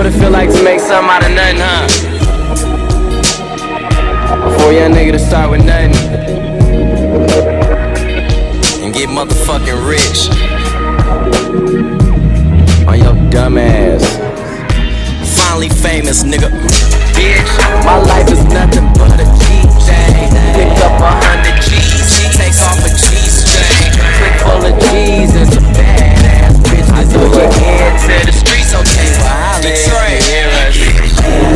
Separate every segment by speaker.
Speaker 1: what it feel like to make something out of nothing, huh? For a young nigga to start with nothing and get motherfucking rich on your dumb ass. Finally famous, nigga. Bitch, my life is nothing but a G-Jang. Pick up 100 G's, take off a G-string. Click full of G's and some badass bitches. I do your head to the streets, okay? Well, I'll Detroit, hear us. I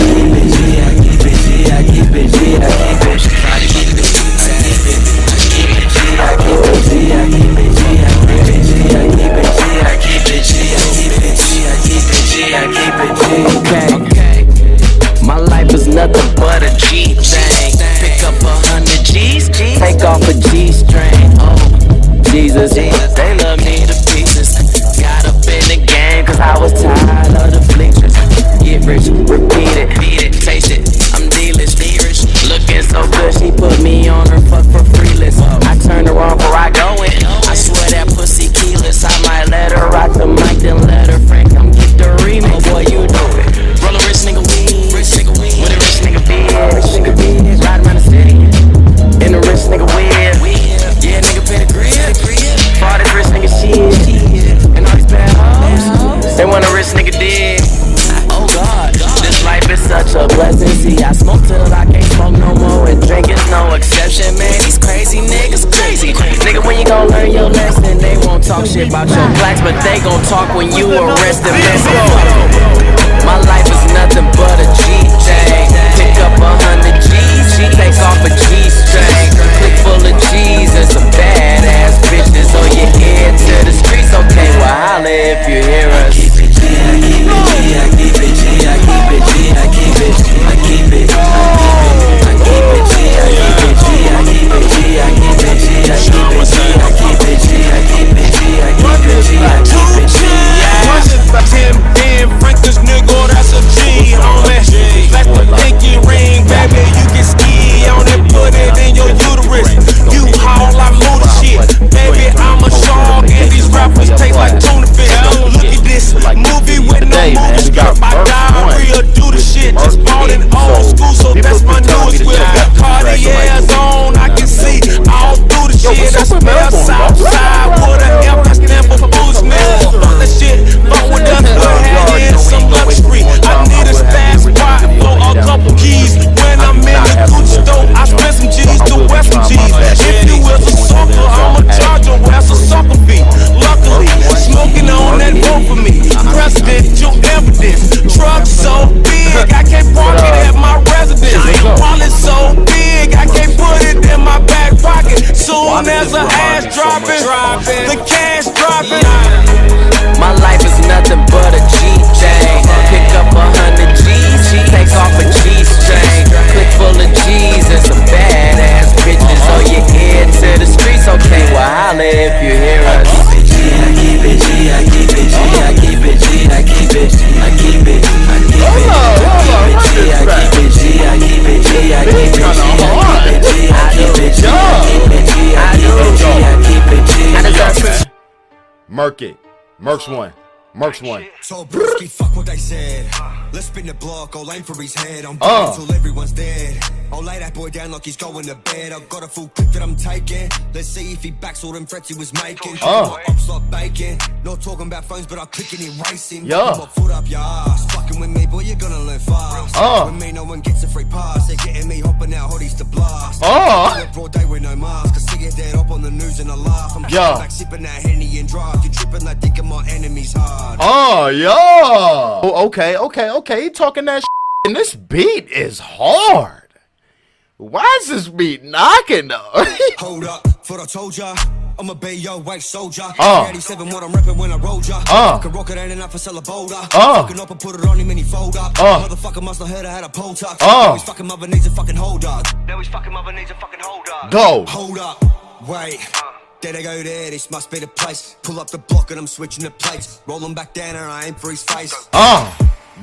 Speaker 1: keep it G, I keep it G, I keep it G, I keep it G, I keep it G, I keep it G, I keep it G, I keep it G, I keep it G, I keep it G, I keep it G, I keep it G, I keep it G. Okay. My life is nothing but a G-Thing. Pick up 100 G's, take off a G-string. Oh, Jesus, they love me to pieces. Got up in the game cause I was tired of the bleachers. Get rich, repeat it, beat it, taste it. I'm delish, looking so good, she put me on her fuck for free list. I turned her on before I go in. I swear that pussy keyless. I might let her rock the mic, then let her friend come get the remix. Oh boy, you know it. Roll a rich nigga weed, with a rich nigga beard. Ride around the city in a rich nigga weird. Yeah, nigga pay the grid. For all this rich nigga shit and all these bad hoes, they want a rich nigga dig. Oh God, this life is such a blessing. See, I smoke till I can't smoke no more, and drink is no exception. Man, these crazy niggas crazy. Nigga, when you gon' learn your lesson? They won't talk shit about your blacks, but they gon' talk when you arrested. My life is nothing but a G-Thing. Pick up 100 G's, take off a G-string. Click full of G's and some badass bitches on your head to the streets. Okay, well holla if you hear us. I keep it G, I keep it G, I keep it G, I keep it G, I keep it G, I keep it, I keep it G, I keep it G, I keep it G, I keep it G, I keep it G, I keep it G, I keep it G, I keep it G, I keep it G.
Speaker 2: Tim Ben Franklin's nigga, that's a G, homie. Like the pinky ring, baby, you can ski on it, put it in your uterus. You haul, I move the shit, baby, I'm a shark, and these rappers taste like tuna fish. Look at this movie with no movie script. I diarrhea, do the shit, just bought an old school, so that's my newest whip. Cartier's on, I can see all through the shit. I smell Southside with a F, I stand for booze smell. Fuck that shit, fuck with us, good head in some luxury. I need a stash spot, blow a couple keys. When I'm in the Gucci store, I spend some G's to wear some G's. If you was a sucker, I'ma charge your ass a sucker fee. Luckily, smoking on that vote for me. Presidential evidence, truck so big, I can't park it at my residence. Wallet so big, I can't put it in my back pocket. Soon as the ass dropping, the cash dropping.
Speaker 1: My life is nothing but a G-Thing. Pick up 100 G's, take off a G-string. Click full of G's and some badass bitches on your head to the streets. Okay, well holla if you hear us. I keep it G, I keep it G, I keep it G, I keep it G, I keep it, I keep it, I keep it G, I keep it G, I keep it G, I keep it G, I keep it G, I keep it G, I keep it G.
Speaker 3: Murk it. Mercs one. Mercs one.
Speaker 4: So Brewski, fuck what they said. Let's spin the block, go aim for his head. I'm dead until everyone's dead. I'll lay that boy down like he's going to bed. I've got a full clip that I'm taking. Let's see if he backs all them threats he was making. My ops like bacon. Not talking about phones, but I'm clicking and racing.
Speaker 3: Yeah.
Speaker 4: My foot up your ass. Fucking with me, boy, you're gonna learn fast. With me, no one gets a free pass. They're getting me hopping out hotties to blast. Broad day with no mask. I see you dead up on the news and I laugh. I'm back sipping that Henny and draft. You're tripping like thinking my enemy's hard.
Speaker 3: Okay. He talking that shit. And this beat is hard. Why is this beat knocking though?
Speaker 4: Hold up, thought I told ya. I'm a Bay Yo white soldier. 87 what I'm reppin' when I roll ya. Fucking rocket ain't enough for sell a boulder. Fucking up and put it on him and he fold up. Motherfucker must have heard I had a pole tuck. Now his fucking mother needs a fucking hold up.
Speaker 3: Go.
Speaker 4: Hold up, wait. There I go there, this must be the place. Pull up the block and I'm switching the plates. Roll him back down and I aim for his face.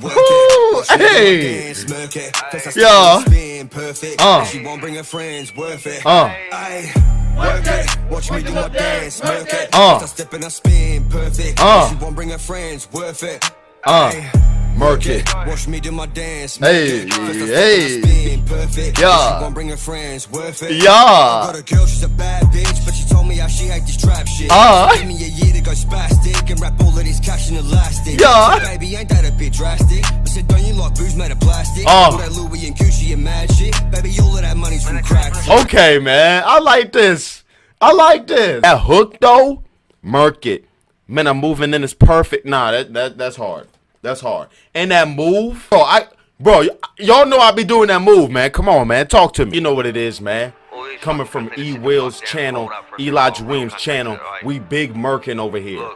Speaker 4: Work it,
Speaker 3: hey,
Speaker 4: smirk it.
Speaker 3: Yeah,
Speaker 4: spin perfect. She won't bring her friends, worth it. Ay, work it, watch me do my dance, smirk it. I step and I spin perfect. She won't bring her friends, worth it. Ay,
Speaker 3: Murk it.
Speaker 4: Watch me do my dance.
Speaker 3: Hey, hey.
Speaker 4: Perfect.
Speaker 3: Yeah.
Speaker 4: She won't bring her friends. Worth it.
Speaker 3: Yeah.
Speaker 4: Got a girl, she's a bad bitch, but she told me how she hate this trap shit. Give me a year to go spastic and wrap all of this cash in elastic.
Speaker 3: Yeah.
Speaker 4: So, baby, ain't that a bit drastic? I said, don't you like booze made of plastic? All that Louis and Gucci and mad shit. Baby, all of that money's from crack.
Speaker 3: Okay, man. I like this. I like this. That hook though, Murk it. Man, I'm moving in is perfect. Nah, that's hard. That's hard. And that move, bro, y'all know I be doing that move, man. Come on, man. Talk to me. You know what it is, man. Coming from E Will's channel, Elijah Williams' channel, we big murking over here.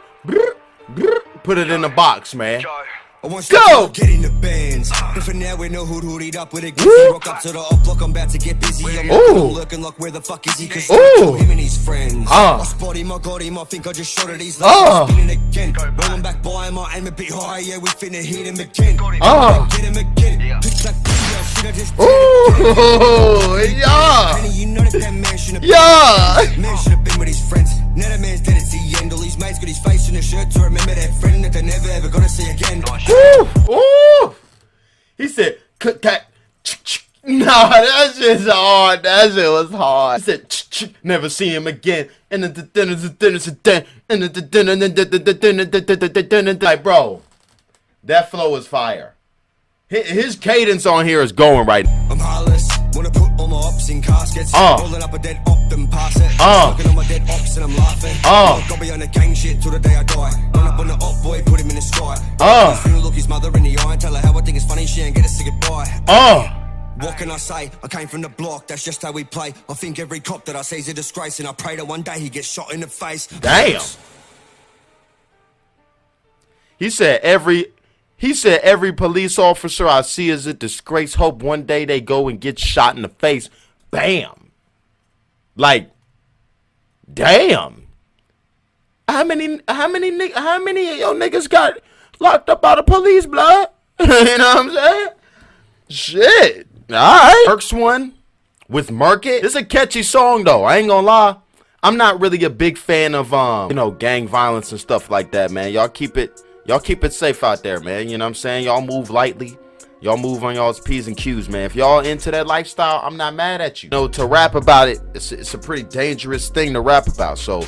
Speaker 3: Put it in the box, man. Go!
Speaker 4: Get in the bands. But for now we know who'd hoodied up with a Gizzy. Rock up to the up block, I'm about to get busy. I'm looking like where the fuck is he? Cause him and his friends. I spot him, I got him, I think I just shot at his legs. Spinning again. Rolling back by him, I aim a bit higher, yeah, we finna hit him again. Get him again. Pitch like video, shit I just
Speaker 3: yeah.
Speaker 4: you know that man should've been.
Speaker 3: Yeah.
Speaker 4: Man should've been with his friends. Now that man's dead, it's the end. All his mates got his face in a shirt to remember that friend that they never ever gonna see again.
Speaker 3: Ooh. He said, nah, that shit's hard. That shit was hard. He said, never see him again. And like, bro, that flow is fire. His cadence on here is going right now.
Speaker 4: I'm heartless. Wanna put all my ops in caskets. Rolling up a dead op and pass it. Looking on my dead ops and I'm laughing. Got me on the gang shit till the day I die. Run up on the op boy, put him in the sky. Finna look his mother in the eye and tell her how I think it's funny she ain't get to say goodbye. What can I say? I came from the block, that's just how we play. I think every cop that I see is a disgrace, and I pray that one day he gets shot in the face.
Speaker 3: Damn. He said every police officer I see is a disgrace. Hope one day they go and get shot in the face. Bam. Like, damn. How many of your niggas got locked up by the police, blood? You know what I'm saying? Shit. Alright. Murk's one with Murk It. It's a catchy song though. I ain't gonna lie. I'm not really a big fan of gang violence and stuff like that, man. Y'all keep it safe out there, man. You know what I'm saying? Y'all move lightly. Y'all move on y'all's P's and Q's, man. If y'all into that lifestyle, I'm not mad at you. You know, to rap about it, it's a pretty dangerous thing to rap about. So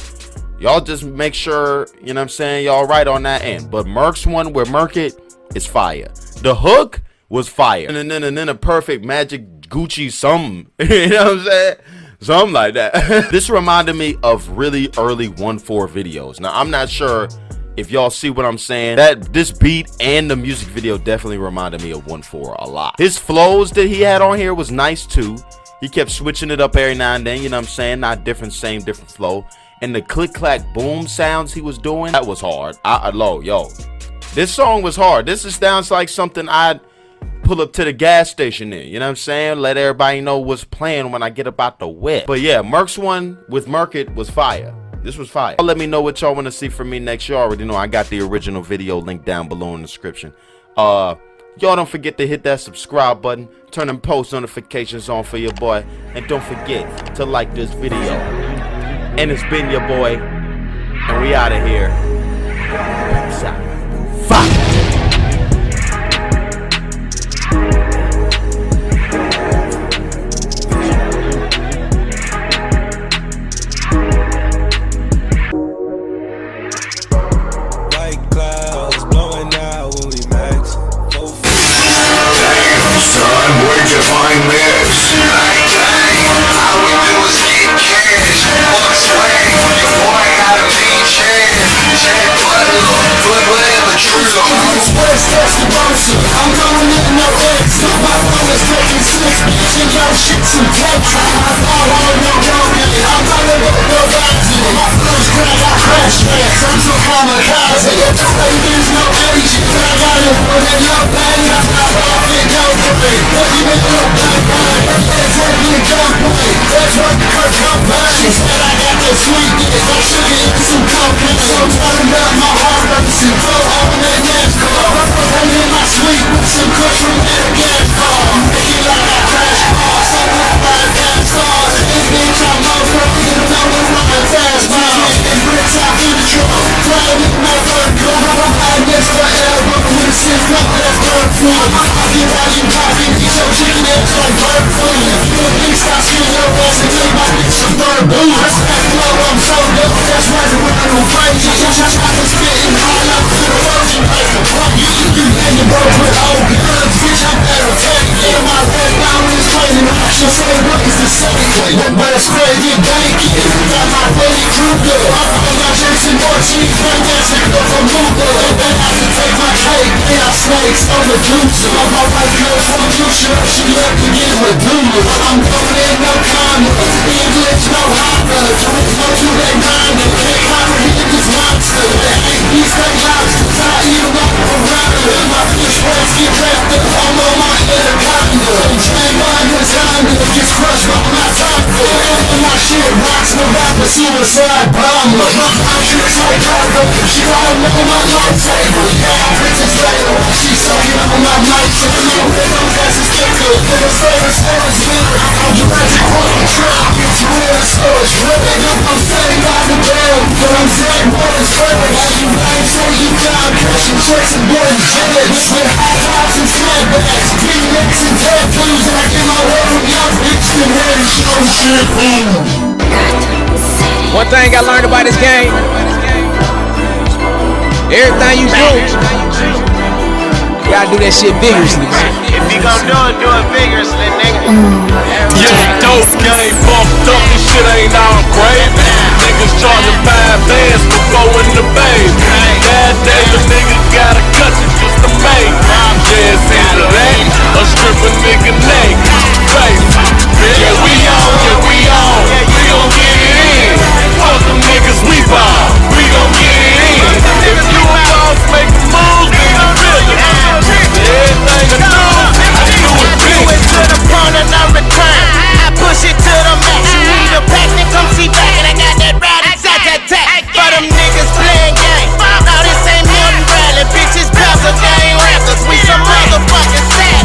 Speaker 3: y'all just make sure, you know what I'm saying, y'all right on that end. But Murk's one where Murk It is fire. The hook was fire. And then a perfect magic Gucci something. You know what I'm saying? Something like that. This reminded me of really early 1-4 videos. Now, I'm not sure if y'all see what I'm saying. That this beat and the music video definitely reminded me of 1-4 a lot. His flows that he had on here was nice too. He kept switching it up every now and then, you know what I'm saying? Not different, same different flow. And the click clack boom sounds he was doing, that was hard. Yo, this song was hard. This sounds like something I'd pull up to the gas station in, you know what I'm saying? Let everybody know what's playing when I get up out the wet. But yeah, Murk's one with Murk It was fire. This was fire. Let me know what y'all want to see from me next. You already know I got the original video link down below in the description. Y'all don't forget to hit that subscribe button, turn them post notifications on for your boy, and don't forget to like this video. And it's been your boy, and we out of here. Peace out. Fuck.
Speaker 5: Where'd you find this? All we do is get cash. What's swag? Your boy got a P-chain. Check but whatever, true. I'm going in no X. My phone is taking 6. Bitch, yo, shit some cakes. I'm all on no road. I'm running with no vaccine. My first grade, I crash fast. I'm so kamikaze. There's no Asian. I got it for that no bang. I'm not off it, no break. Even though I'm blind, that's what you don't play. That's what hurt my mind. She said I got the sweetness. I shook it in some cocaine. So turn up my heart, racing, throw on that NASCAR. I'm in my suite with some country and a gas car. Make it like I crash car. Something like my gas stars. This bitch I'm over, you know it's like a fast car. And bricks out in the truck. Driving my third car. I miss forever. This is not Poppy while you poppy, eat your chicken eggs on bird food. You a big stop, shit your ass and take my bitch some bird boo. Respect flow, I'm so dope, that's why the world will fight you. I was spitting hard up to the Persian paper. You hanging broke with old guns, bitch, I'm better take it. My red down is crazy, I should say what is the same. But it's crazy, banky. Got my Freddy Krueger. I'm not Jason Borchie, bring that shit up from Luger. They have to take my cake, they are snakes on the future. My wife knows from the future, she left to get Medulla. I'm going in no condom, English no Honda. No to that Honda, can't comprehend this monster. He stay lobsters, I eat them up around her. My fish words get wrapped up, I'm on my anaconda. Train mine was Honda, gets crushed by my taco. My shit rocks, no rapper, suicide bomber. My tricks like cargo, she don't know my lightsaber. Princess Leia, she sucking on my lightsaber. Those asses thicker, little service, service bitter. I'm Jurassic World trap, it's real, so it's ripping. I'm setting by the bell, but I'm saying what is fair. You ain't say you down, catching tricks and boys jets. With high tops and snapbacks, V-necks and tattoos. And I get my word from young bitch and ready to show shit, boom.
Speaker 6: One thing I learned about this game, everything you do, you gotta do that shit vigorously.
Speaker 7: If you gon' do it vigorously, nigga.
Speaker 2: Yeah, dope game fucked up, this shit ain't all great. Niggas charging 5 bands for going to babe. Nowadays a nigga gotta cut you just to make. Yeah, it's either that or strip a nigga neck. Face. Yeah, we on, we gon' get it in. Fuck them niggas, we ball, we gon' get it in. If you a boss, make a move, then you feel it. Everything I do it big.
Speaker 7: Do it to the point of no return. I push it to the max. You need a pack, then come see back. And I got that rowdy tat. For them niggas playing game. No, this ain't Milton Bradley. Bitches, Bells, gang rappers. We some motherfucking sad.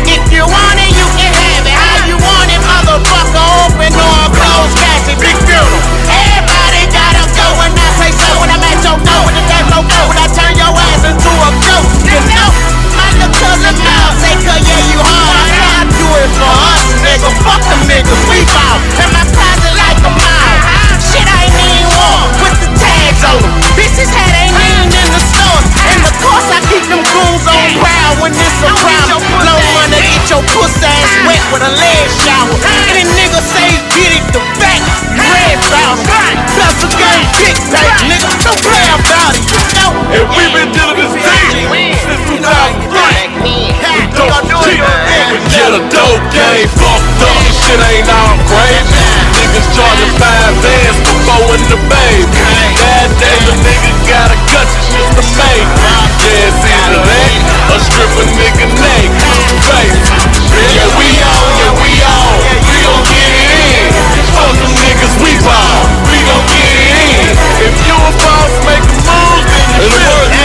Speaker 7: If you want it, you can have it. How you want it, motherfucker? Open or close casket. Big funeral. Everybody gotta go when I say so. When I'm at your door, when the damn no go. When I turn your ass into a ghost. You know, my little cousin Miles say, yeah, you hard. I do it for us, nigga. Fuck them niggas, we ball. And my closet like a mile. Shit, I ain't even warm. Put the tags on them. Bitches had ain't even in the stores. And of course, I keep them goons on proud when it's a problem. No one to get your pussy ass wet with a lead shower. Any nigga say get it the back, red bounce. Plus a game big pack, nigga. Don't play about it, you know.
Speaker 2: And we been dealing this thing since 2003. Get a dope game fucked up, this shit ain't all great. Niggas charging 5 bands for going to babe. Nowadays a nigga gotta cut you just to make. Yeah, it's either that or strip a nigga neck. Face. Yeah, we on, we gon' get it in. Fuck them niggas, we ball, we gon' get it in. If you a boss, make a move, then you feel it.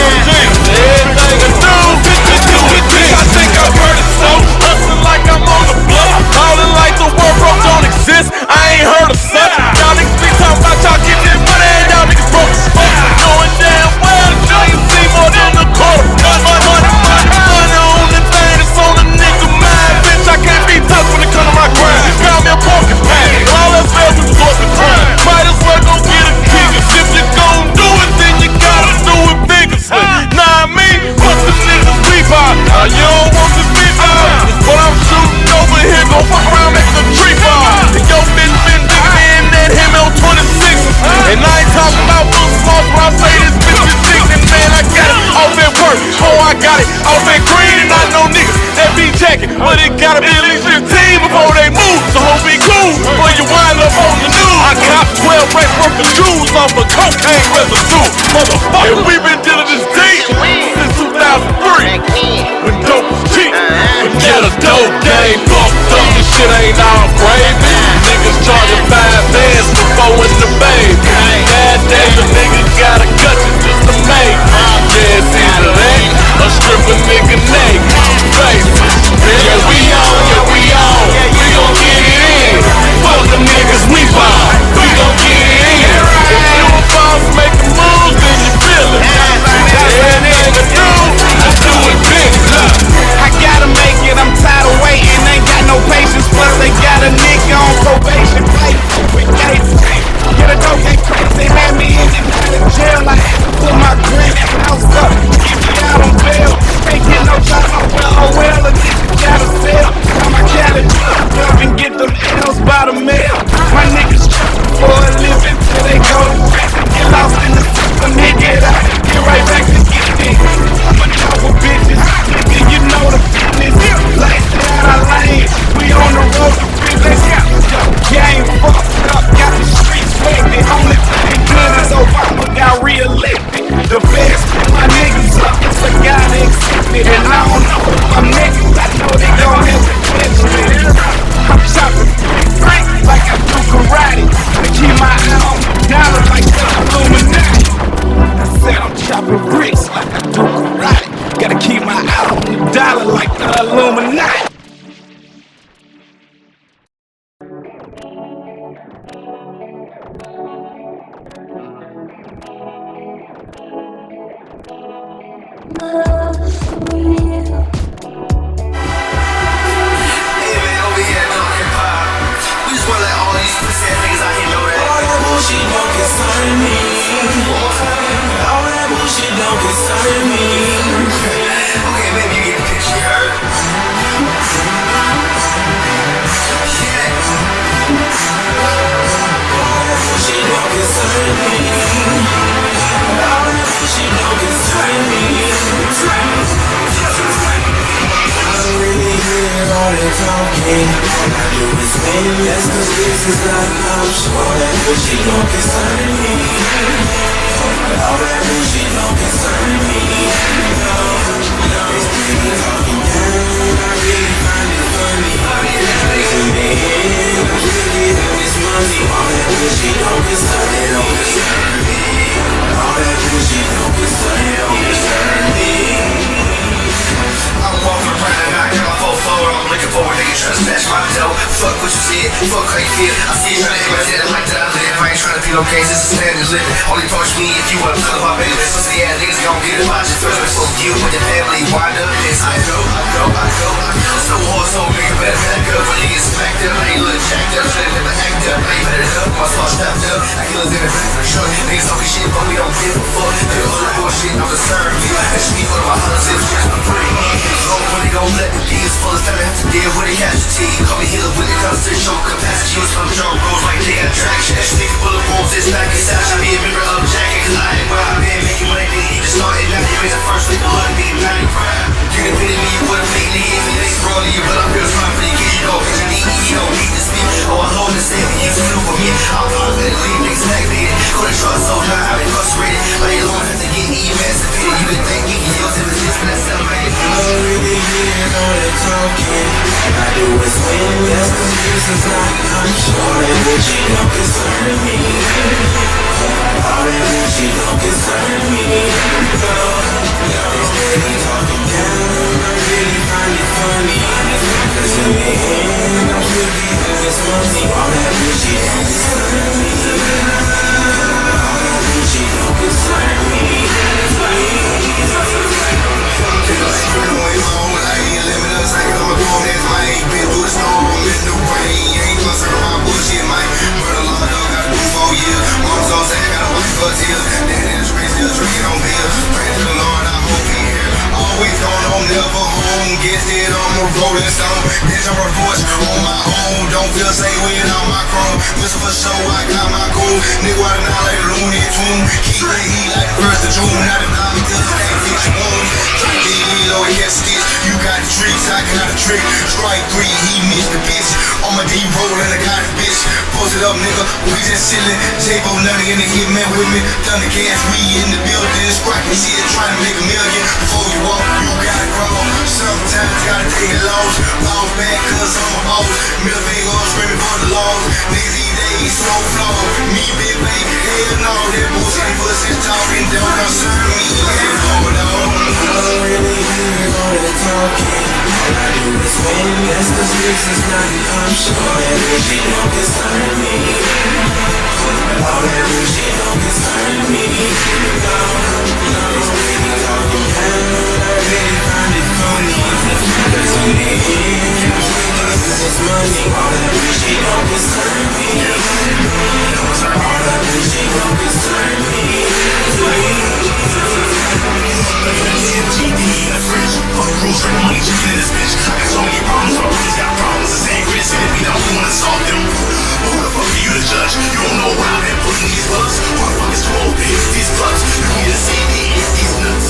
Speaker 2: Everything I do it big. I think I've heard it so. Hustling like I'm on the block. Ballin' like the world broke don't exist. I ain't heard of such. Y'all niggas be talking about y'all get this money and y'all niggas broke as fuck. Knowing damn well that you ain't see more than a quarter. Money on the thing that's on the nigga mind. Bitch, I can't be touched when it come to my grind. Found me a pocket pack. All else fails is resort to crime. Might as well go get a kid. If you gon' do it, then you gotta do it vigorously. Nah, I mean, fuck them niggas we buy. You don't want this beef out. But I'm shooting over here, gon' fuck around making a tree bar. And yo bitch been digging in that him on 26. And I ain't talking about little sauce when I say this bitch is thick. And man, I got it off at work. Oh, I got it off at green and I know niggas that be jacking. But it gotta be at least 15 before they move. So hope be cool before you wind up on the news. I cop 12 racks worth of jewels off a cocaine residue. Motherfucker, and we been dealing this deep since 2003. When dope was cheap. Get a dope game fucked up, this shit ain't all great. Niggas charging 5 bands for going to babe. Nowadays a nigga gotta cut you just to make. Yeah, it's either that or strip a nigga neck. Face. Yeah, we on, we gon' get it in. Fuck them niggas, we ball, we gon' get it in. If you a boss, make a move, then you feel it.
Speaker 1: Talking, all I do is win. That's 'cause this is not an option. All that bullshit don't concern me. All that bullshit don't concern me. No, they steady talking down. I really find it funny. In the end, I'm still getting this money. All that bullshit don't concern me. All that bullshit don't concern me.
Speaker 8: I'm walking around and I got my phone forward. I'm looking for a nigga trying to smash my dough. Fuck what you said, fuck how you feel. I see you trying to imitate it like that I live. I ain't trying to be no case, this is standard living. Only approach me if you wanna talk about baby. Pussy ass niggas gon' get it about you first. Fuck you and your family, wind up this. I go. So hard, so nigga better back up. When you get smacked up, I ain't look jacked up. Should've never act up, I ain't better up. My spot stepped up, I killers in the back for sure. Niggas talking shit, but we don't give a fuck. They all the bullshit, don't concern me. That's me, one of my hunters, it's just my brain. When they gon' let the beats full of time, I have to deal with a casualty. Call me healer with the constant show capacity. Use some drum rolls like they got traction. That nigga bullet wounds, it's back inside. I be a member of Jacket, cause I ain't where I've been making money. Then he just started, now you ain't the first nigga look me, now you proud. You can pity me, you would've made me hit me. They sprawl you, but I feel smart for you, kid. You know, cause you need me, you don't need to speak. Oh, I hold this in, you do for me. I'm confident, leave niggas stagnated. Go to trust, so now I've been frustrated. Like you don't have to get emancipated. You can thank me, you use it, but this for that celebrated.
Speaker 1: I don't really hear all that talking. All I do is win. That's 'cause this is not an option. All that bullshit don't concern me. All that bullshit don't concern me. No, they steady talking down. I really find it funny. 'Cause in the end, I'm still getting this money. All that bullshit don't concern me. All that bullshit don't concern me.
Speaker 8: Rolling stone, bitch, I'm a porch on my own. Don't feel safe without my chrome. Whistle for show, I got my cool. Nigga, why not like a Looney Tune? Keep the heat like the 1st of June. Not a dime because it ain't fix your wound. Try to be low and get stitch. You got the tricks, I got a trick. Strike 3, he missed the bitch. On my D rollin', I got a bitch. Post it up, nigga, we just chillin'. J-Bo Nutty in the hitman with me. Thunder gas, we in the building. Scrapping shit, trying to make a million. Before you walk, you gotta crawl. Sometimes gotta take a loss. Bounce back, cause I'm a boss. Middle finger screaming for the laws. Niggas these days so flawed. Me, big baby, hell no. That bullshit pussy talking don't concern me. Hold on. I don't really hear all that talking. All I do is win. That's 'cause this is not an option. All that bullshit don't concern me. All that bullshit don't concern me. No, they steady talking down. I really find it funny. 'Cause in the end, this money. All that bullshit don't concern me. All that bullshit don't concern me. MGD in the fridge. Fuck rules, drink money, chicken in this bitch. I got so many problems, my brothers got problems. The same grit, and we don't wanna solve them. Who the fuck are you to judge? You don't know where I've been putting these bugs. Who the fuck is too old to hit these clubs? You need to see me hit these nuts.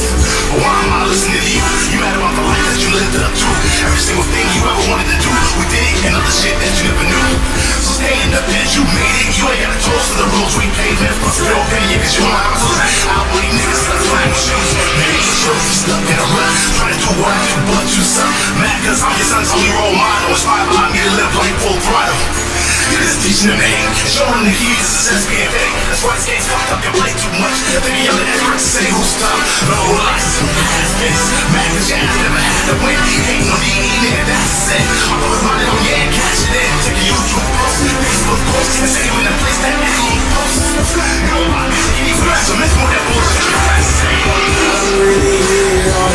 Speaker 8: But why am I listening to you? You mad about the life that you lived up to? Every single thing you ever wanted to do, we did it, and other shit that you never knew. So stand up and you made it. You ain't got a toast for the rules we played. Man, plus your opinion, cause you know how to out with these niggas stuck flying with shoes. Maybe you stuck in a rut, trying to do what I do, but you suck. Mad cause I'm your son's only role model. Inspired by me to live like full throttle. You're just teaching them to hate, showing the keys to success being fake. That's why this game's fucked up, you play too much. They be yelling at experts to say who's tough. No lies, ass face, mad cause your ass never had to win. Hating on the nigga, that's the same. I'm always minded on yeah, cash it in. Take a YouTube post, Facebook post, and say you in a place that ain't post. You know my music, you need some measurements, more that bullshit. I don't really hear all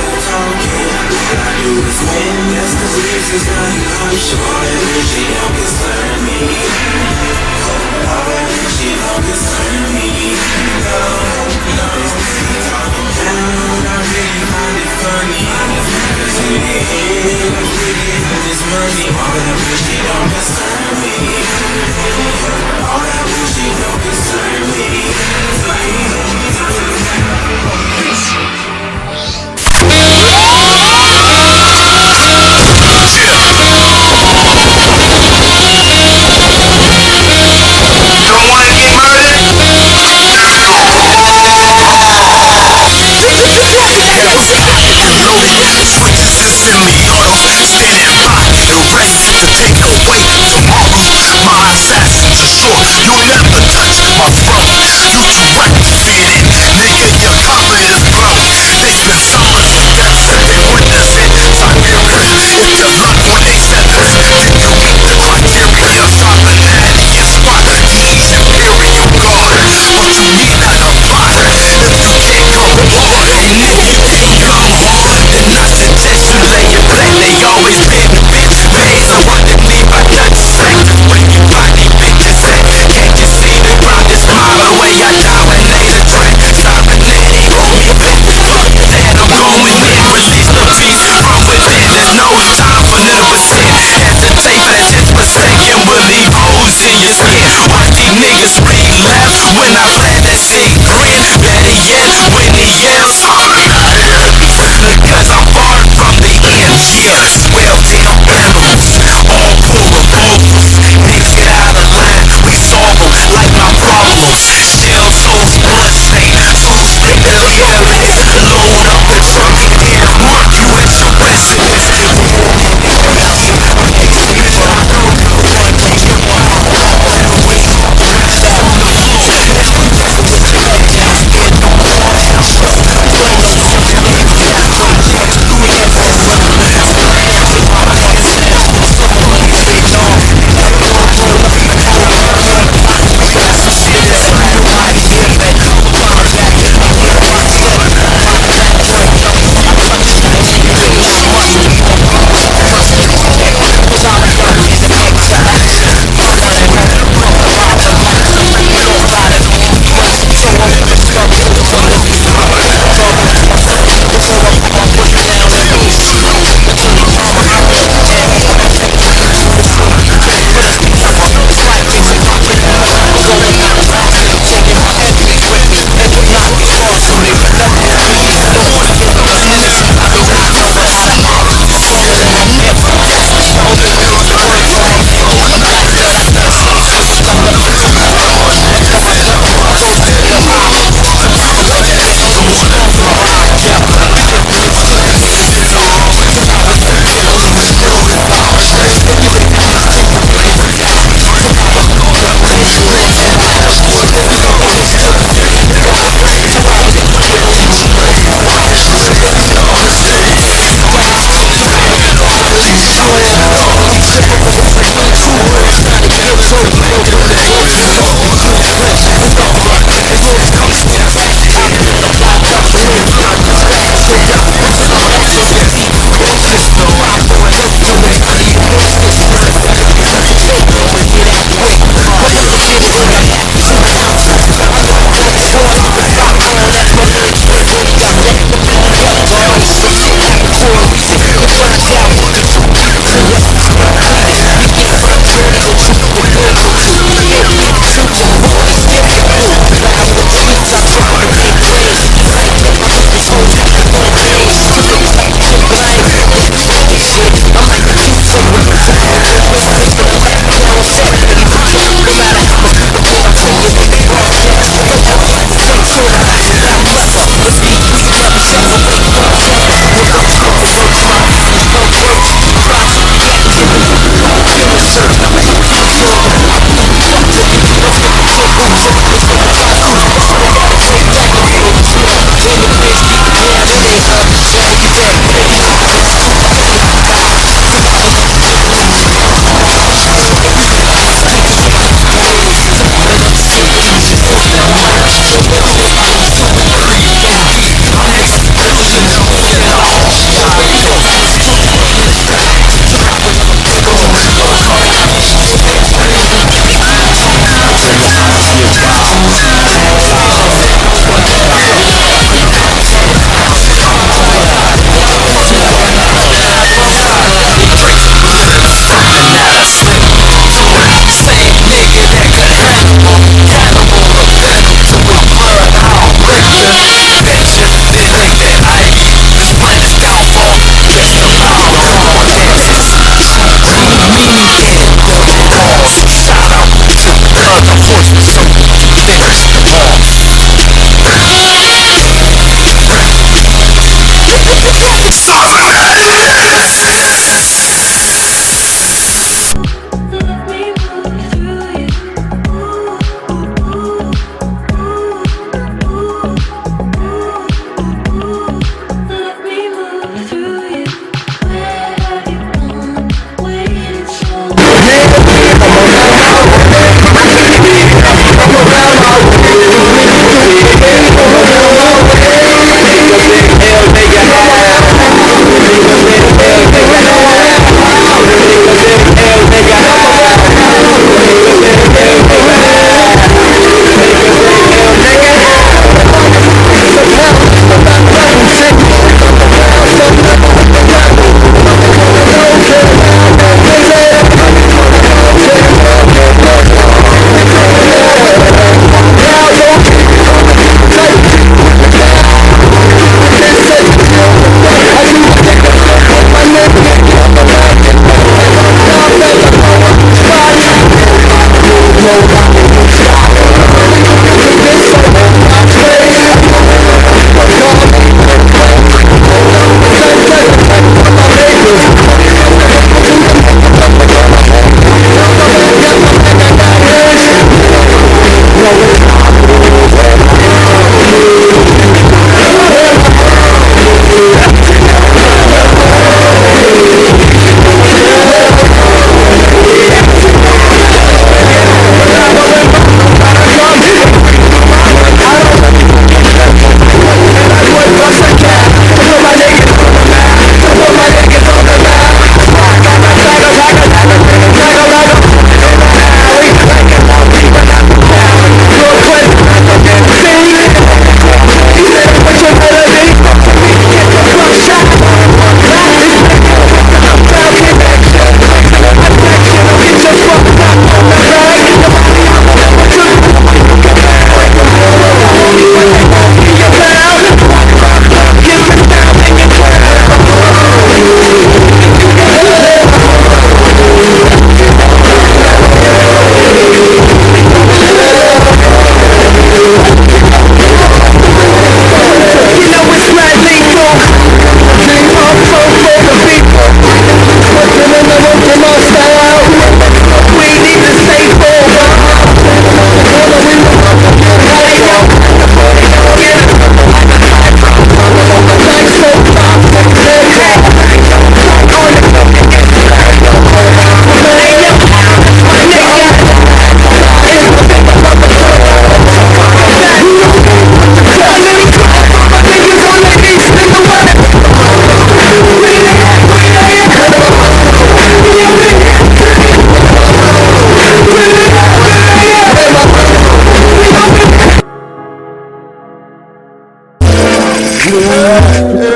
Speaker 8: Semi-auto, spinning pocket, ready to take away tomorrow.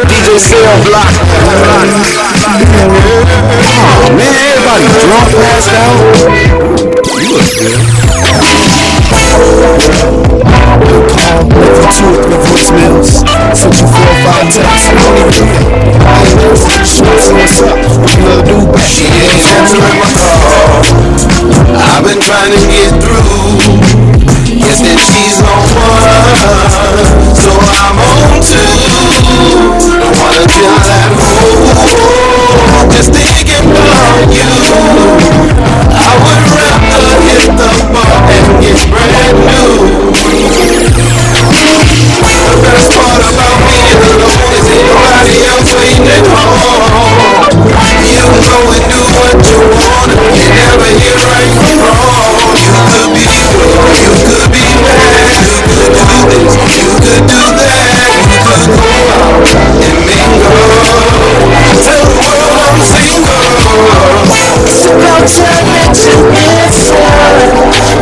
Speaker 5: DJ Cell Block. Oh man, everybody drunk, passed out. You look good. Call, left you 2 or 3 voicemails. Sent you 4 or 5 texts. I don't even know. What's up? Another dude back.
Speaker 8: She ain't answering my call. I've been trying to get through. Guess that she's on one, so I'm on 2. Don't wanna chill at home, just thinking about you. I would rather hit the bar and get brand new. The best part about being alone is ain't nobody else waiting at home. You go and do what you want, you never hear right from wrong. You could be good, you could be bad, you could do this, you could do that, you could go out and mingle. Tell the world I'm single.
Speaker 1: It's about time that you answer.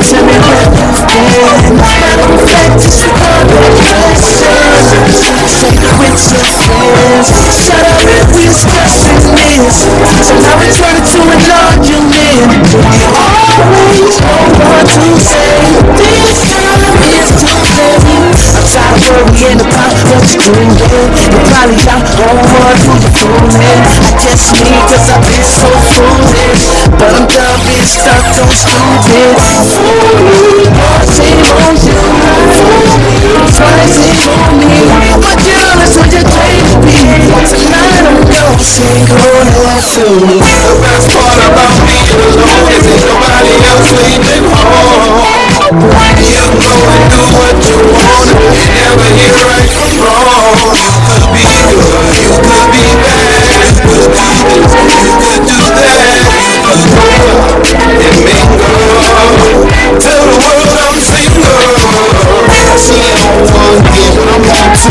Speaker 1: Tell me where you've been. Matter of fact, it's all the questions. Say with your friends. Shut up if we discussing this. So now we turn it to an argument. You always know what to say. This time is too late. I'm tired of worrying about what you're doing. You're probably out on what you're fooling. I guess me, cause I've been so foolish. But I'm done being stuck on stupid. Shame on you. Twice on me. My girl is what you claim to be. Tonight I'm your single too.
Speaker 8: The best part about being alone is ain't nobody else waiting home. You go and do what you want, you never hear right from wrong. You could be good, you could be bad, you could do this, you could do that, you could go out and mingle. Tell the world I'm single. She don't want me, but I'm on 2.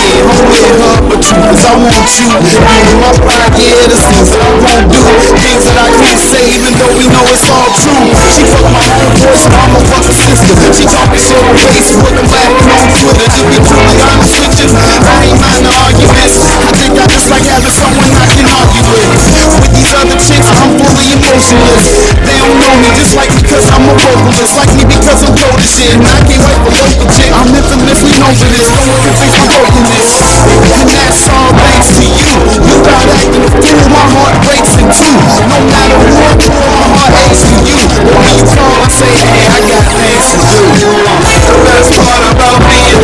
Speaker 8: Yeah, I'm with her, but you, cause I want you. In my pride, yeah, the things that I won't do, things that I can't say, even though we know it's all true. She fuck my homeboys, mama fuck her sister. She talking shit on Facebook and laughing on Twitter. To be truly honest with you, I ain't mind the arguments. I think I just like having someone I can argue with. With these other chicks, I'm fully emotionless. They don't know me just like me cause I'm a vocalist. Like me because I'm dope as shit. And I can't wait for local chick. I'm infamously known for this. Don't worry, fix my brokenness. And that's all thanks to you. You got acting a fool, my heart breaks in 2. No matter who I call, my heart aches for you. But when you call and say, hey, I got things to do. The best part about being